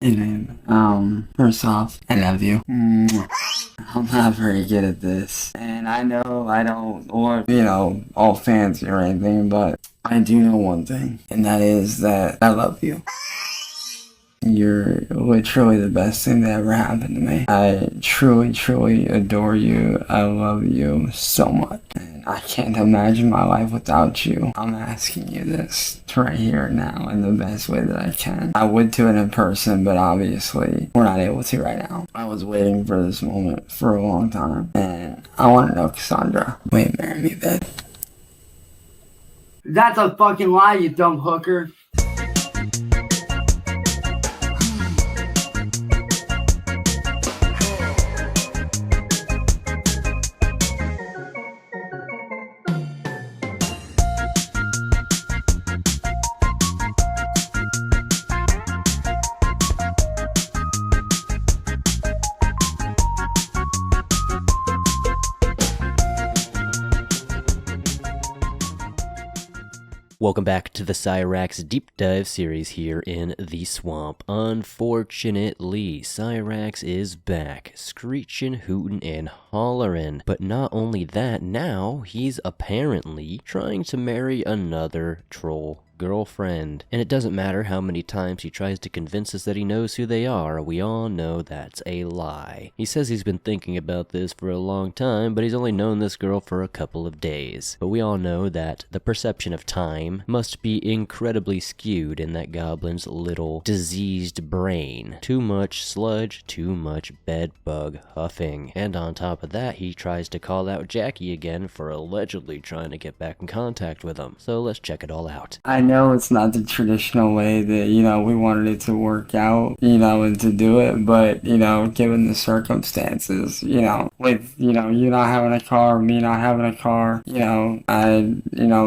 Hey man, first off, I love you. Mwah. I'm not very good at this, and I know I don't look, all fancy or anything, but I do know one thing, and that is that I love you. You're literally the best thing that ever happened to me. I truly, truly adore you. I love you so much. And I can't imagine my life without you. I'm asking you this right here and now in the best way that I can. I would do it in person, but obviously we're not able to right now. I was waiting for this moment for a long time. And I want to know, Cassandra, will you marry me, babe? That's a fucking lie, you dumb hooker. Welcome back to the Cyraxx Deep Dive series here in the swamp. Unfortunately, Cyraxx is back, screeching, hooting, and hollering. But not only that, now he's apparently trying to marry another troll girlfriend. And it doesn't matter how many times he tries to convince us that he knows who they are, we all know that's a lie. He says he's been thinking about this for a long time, but he's only known this girl for a couple of days. But we all know that the perception of time must be incredibly skewed in that goblin's little diseased brain. Too much sludge, too much bedbug huffing. And on top of that, he tries to call out Jackie again for allegedly trying to get back in contact with him. So let's check it all out. I know it's not the traditional way that, we wanted it to work out, and to do it, but, given the circumstances, with, you not having a car, me not having a car, I,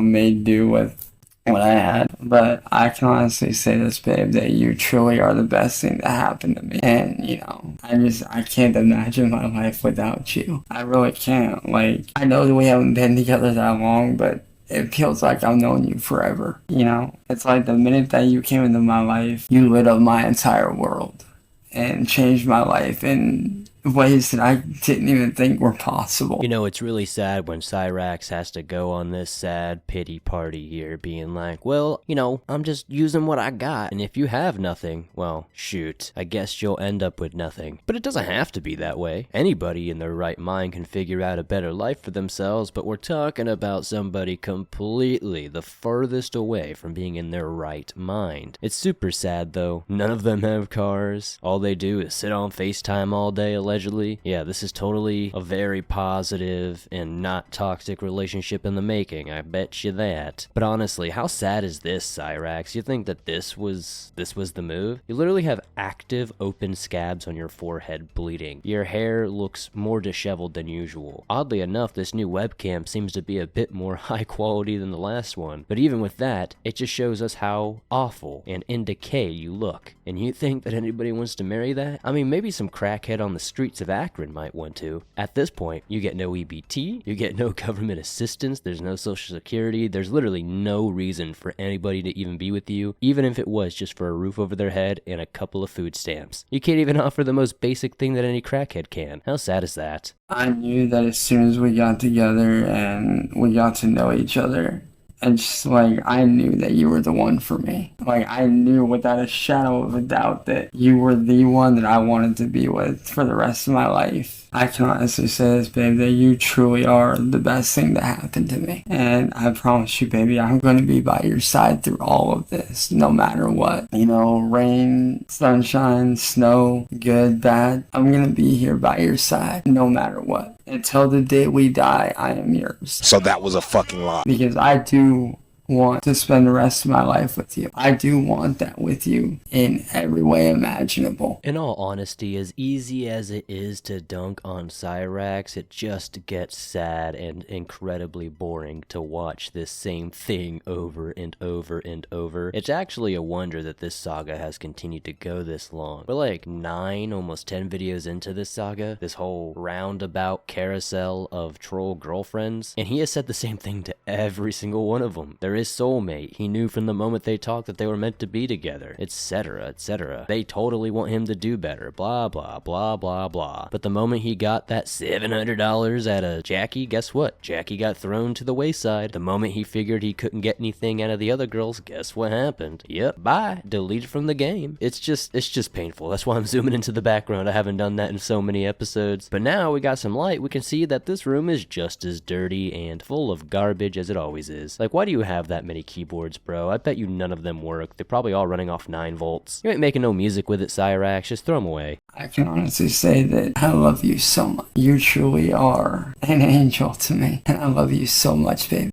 made do with what I had. But I can honestly say this, babe, that you truly are the best thing that happened to me. And, I can't imagine my life without you. I really can't. Like, I know that we haven't been together that long, but it feels like I've known you forever, It's like the minute that you came into my life, you lit up my entire world and changed my life in ways that I didn't even think were possible. It's really sad when Cyraxx has to go on this sad pity party here, being like, well, I'm just using what I got, and if you have nothing, well, shoot, I guess you'll end up with nothing. But it doesn't have to be that way. Anybody in their right mind can figure out a better life for themselves, but we're talking about somebody completely the furthest away from being in their right mind. It's super sad, though. None of them have cars. All they do is sit on FaceTime all day, allegedly. Yeah, this is totally a very positive and not toxic relationship in the making, I bet you that. But honestly, how sad is this, Cyraxx? You think that this was the move? You literally have active open scabs on your forehead bleeding. Your hair looks more disheveled than usual. Oddly enough, this new webcam seems to be a bit more high quality than the last one. But even with that, it just shows us how awful and in decay you look. And you think that anybody wants to marry that? I mean, maybe some crackhead on the streets of Akron might want to. At this point, you get no EBT, you get no government assistance, there's no social security, there's literally no reason for anybody to even be with you, even if it was just for a roof over their head and a couple of food stamps. You can't even offer the most basic thing that any crackhead can. How sad is that? I knew that as soon as we got together and we got to know each other, and just I knew that you were the one for me. I knew without a shadow of a doubt that you were the one that I wanted to be with for the rest of my life. I can honestly say this, babe, that you truly are the best thing that happened to me. And I promise you, baby, I'm going to be by your side through all of this, no matter what. Rain, sunshine, snow, good, bad. I'm going to be here by your side, no matter what. Until the day we die, I am yours. So that was a fucking lie. Because I do want to spend the rest of my life with you. I do want that with you in every way imaginable. In all honesty, as easy as it is to dunk on Cyraxx, it just gets sad and incredibly boring to watch this same thing over and over and over. It's actually a wonder that this saga has continued to go this long. We're like 9, almost 10 videos into this saga, this whole roundabout carousel of troll girlfriends, and he has said the same thing to every single one of them. There his soulmate. He knew from the moment they talked that they were meant to be together, etc., etc. They totally want him to do better, blah, blah, blah, blah, blah. But the moment he got that $700 out of Jackie, guess what? Jackie got thrown to the wayside. The moment he figured he couldn't get anything out of the other girls, guess what happened? Yep, bye. Deleted from the game. It's just painful. That's why I'm zooming into the background. I haven't done that in so many episodes. But now we got some light. We can see that this room is just as dirty and full of garbage as it always is. Like, why do you have that many keyboards, bro? I bet you none of them work. They're probably all running off 9 volts. You ain't making no music with it, Cyraxx. Just throw them away. I can honestly say that I love you so much. You truly are an angel to me. And I love you so much, baby.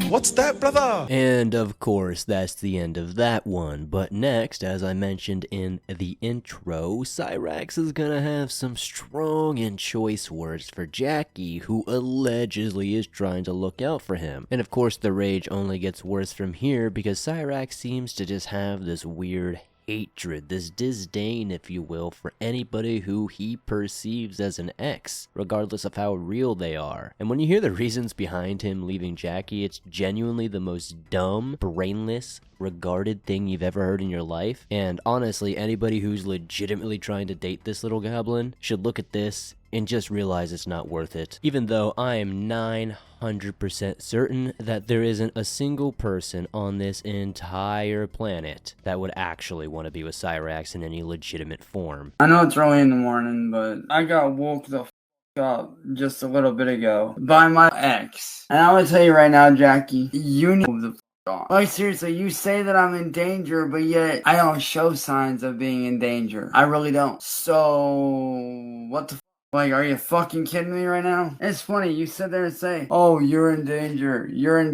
What's that, brother? And of course, that's the end of that one. But next, as I mentioned in the intro, Cyraxx is gonna have some strong and choice words for Jackie, who allegedly is trying to look out for him. And of course, the rage only gets worse from here because Cyraxx seems to just have this weird hatred, this disdain, if you will, for anybody who he perceives as an ex, regardless of how real they are. And when you hear the reasons behind him leaving Jackie, it's genuinely the most dumb, brainless, regarded thing you've ever heard in your life. And honestly, anybody who's legitimately trying to date this little goblin should look at this and just realize it's not worth it. Even though I am 900% certain that there isn't a single person on this entire planet that would actually want to be with Cyraxx in any legitimate form. I know it's early in the morning, but I got woke the up just a little bit ago by my ex. And I'm gonna tell you right now, Jackie, you need to move the on. Like, seriously, you say that I'm in danger, but yet I don't show signs of being in danger. I really don't. So, what the like, are you fucking kidding me right now? It's funny, you sit there and say, oh, you're in danger, you're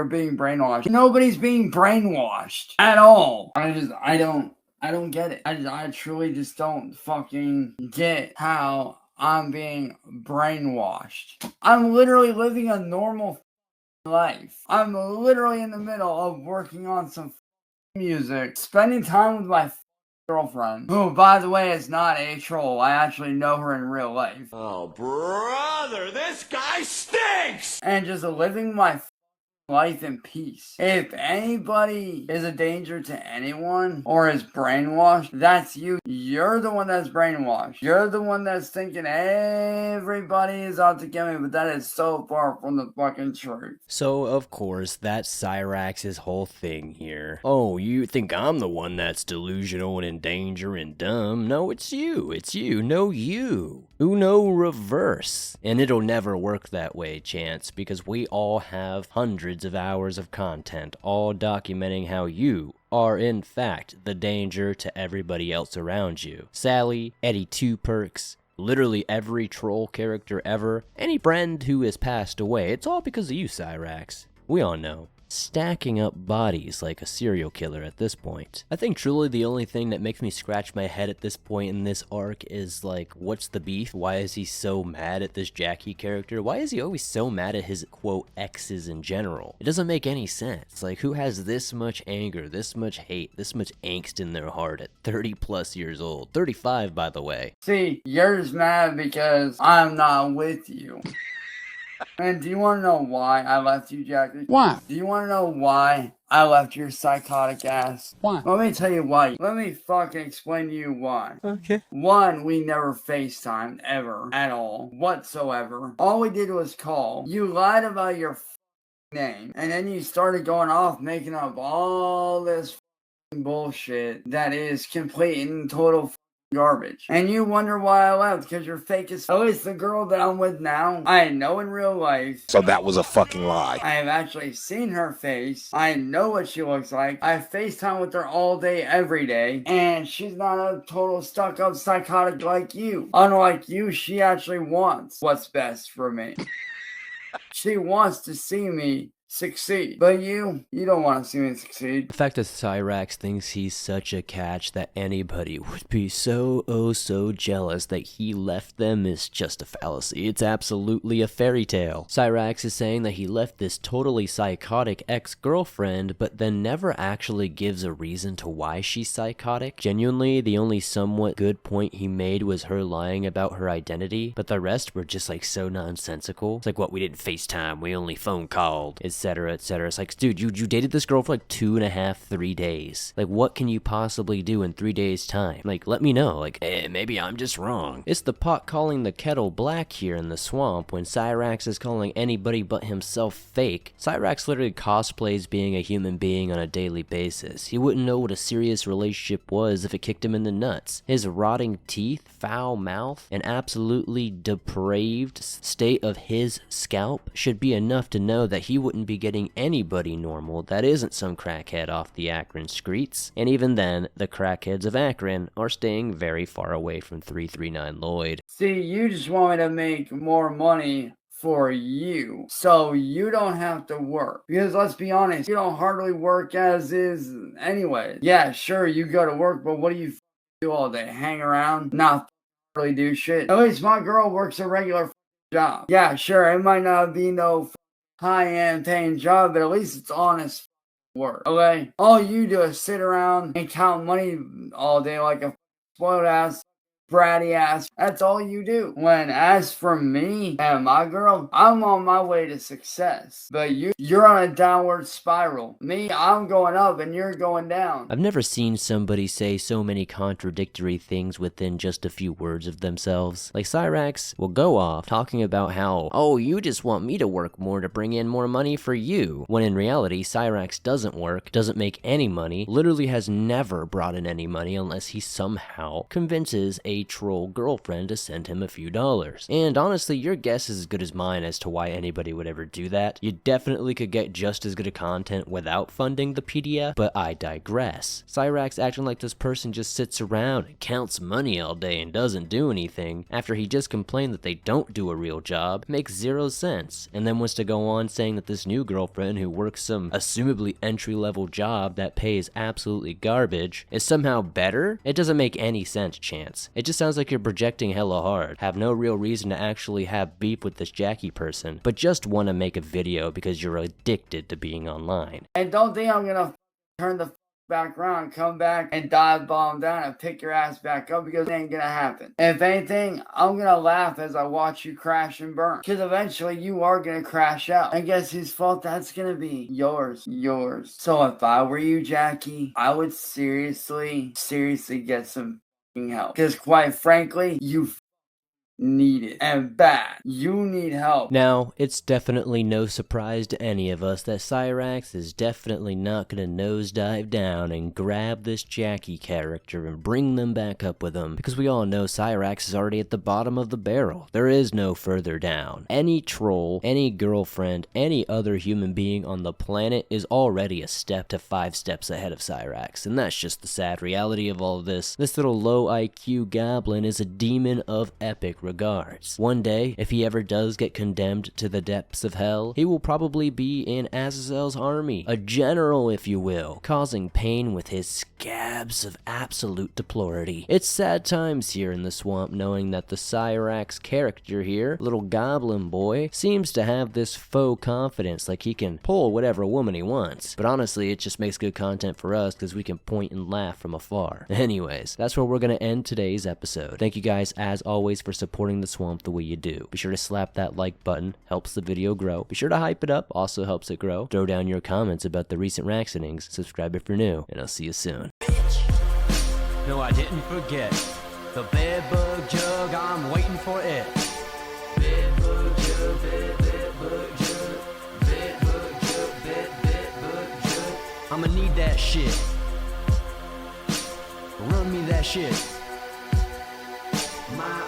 being brainwashed. Nobody's being brainwashed at all. I don't get it. I truly just don't fucking get how I'm being brainwashed. I'm literally living a normal life. I'm literally in the middle of working on some music, spending time with my girlfriend, who, by the way, is not a troll. I actually know her in real life. Oh, brother, this guy stinks! And just living my life in peace. If anybody is a danger to anyone or is brainwashed, that's you. You're the one that's brainwashed. You're the one that's thinking everybody is out to get me, but that is so far from the fucking truth. So, of course, that's Cyraxx's whole thing here. Oh, you think I'm the one that's delusional and in danger and dumb? No, it's you. It's you. No, you. Uno reverse. And it'll never work that way, Chance, because we all have hundreds of hours of content, all documenting how you are in fact the danger to everybody else around you. Sally, Eddie Two Perks, literally every troll character ever, any friend who has passed away, it's all because of you, Cyraxx. We all know. Stacking up bodies like a serial killer at this point. I think truly the only thing that makes me scratch my head at this point in this arc is like, what's the beef? Why is he so mad at this Jackie character? Why is he always so mad at his, quote, exes in general? It doesn't make any sense. Like, who has this much anger, this much hate, this much angst in their heart at 30 plus years old? 35, by the way. See, you're just mad because I'm not with you. And do you want to know why I left you, Jackie? Why? Do you want to know why I left your psychotic ass? Why? Let me tell you why. Let me fucking explain to you why. Okay. One, we never FaceTimed ever, at all, whatsoever. All we did was call. You lied about your name, and then you started going off making up all this bullshit that is complete and total garbage. And you wonder why I left, because you're fake as at least the girl that I'm with now, I know in real life. So that was a fucking lie. I have actually seen her face. I know what she looks like. I FaceTime with her all day, every day. And she's not a total stuck-up psychotic like you. Unlike you, she actually wants what's best for me. She wants to see me succeed. But you don't want to see me succeed. The fact that Cyraxx thinks he's such a catch that anybody would be so jealous that he left them is just a fallacy. It's absolutely a fairy tale. Cyraxx is saying that he left this totally psychotic ex-girlfriend, but then never actually gives a reason to why she's psychotic. Genuinely, the only somewhat good point he made was her lying about her identity, but the rest were just like so nonsensical. It's like, what, we didn't FaceTime, we only phone called. It's etc., etc. It's like, dude, you dated this girl for like 2.5, 3 days. Like, what can you possibly do in 3 days' time? Like, let me know. Like, maybe I'm just wrong. It's the pot calling the kettle black here in the swamp when Cyraxx is calling anybody but himself fake. Cyraxx literally cosplays being a human being on a daily basis. He wouldn't know what a serious relationship was if it kicked him in the nuts. His rotting teeth, foul mouth, and absolutely depraved state of his scalp should be enough to know that he wouldn't be getting anybody normal that isn't some crackhead off the Akron streets. And even then, the crackheads of Akron are staying very far away from 339 Lloyd. See, you just want me to make more money for you, so you don't have to work. Because let's be honest, you don't hardly work as is anyway. Yeah, sure, you go to work, but what do you do all day? Hang around? Not really do shit. At least my girl works a regular job. Yeah, sure, it might not be no high-end paying job, but at least it's honest work, okay? All you do is sit around and count money all day like a spoiled ass, bratty ass. That's all you do. When as for me and my girl, I'm on my way to success. But you're on a downward spiral. Me, I'm going up and you're going down. I've never seen somebody say so many contradictory things within just a few words of themselves. Like, Cyraxx will go off talking about how, oh, you just want me to work more to bring in more money for you. When in reality, Cyraxx doesn't work, doesn't make any money, literally has never brought in any money unless he somehow convinces a troll girlfriend to send him a few dollars. And honestly, your guess is as good as mine as to why anybody would ever do that. You definitely could get just as good a content without funding the PDF, but I digress. Cyraxx acting like this person just sits around and counts money all day and doesn't do anything after he just complained that they don't do a real job makes zero sense, and then wants to go on saying that this new girlfriend who works some assumably entry-level job that pays absolutely garbage is somehow better? It doesn't make any sense, Chance. It just sounds like you're projecting hella hard, have no real reason to actually have beef with this Jackie person, but just want to make a video because you're addicted to being online. And don't think I'm gonna turn the back around, come back and dive bomb down and pick your ass back up, because it ain't gonna happen. If anything, I'm gonna laugh as I watch you crash and burn, because eventually you are gonna crash out. And guess whose fault that's gonna be? Yours. So if I were you, Jackie, I would seriously get some help, because quite frankly, you need it, and bad. You need help. Now, it's definitely no surprise to any of us that Cyraxx is definitely not gonna nosedive down and grab this Jackie character and bring them back up with him, because we all know Cyraxx is already at the bottom of the barrel. There is no further down. Any troll, any girlfriend, any other human being on the planet is already a step to 5 steps ahead of Cyraxx, and that's just the sad reality of all of this. This little low IQ goblin is a demon of epic regards. One day, if he ever does get condemned to the depths of hell, he will probably be in Azazel's army, a general if you will, causing pain with his scabs of absolute deplority. It's sad times here in the swamp knowing that the Cyraxx character here, little goblin boy, seems to have this faux confidence like he can pull whatever woman he wants. But honestly, it just makes good content for us because we can point and laugh from afar. Anyways, that's where we're gonna end today's episode. Thank you guys as always for supporting the swamp the way you do. Be sure to slap that like button, helps the video grow. Be sure to hype it up, also helps it grow. Throw down your comments about the recent Raxxinings, subscribe if you're new, and I'll see you soon. No, I didn't forget the bedbug jug. I'm waiting for it. Bedbug jug, bedbug jug, bedbug jug, bedbug jug. I'ma need that shit. Run me that shit. My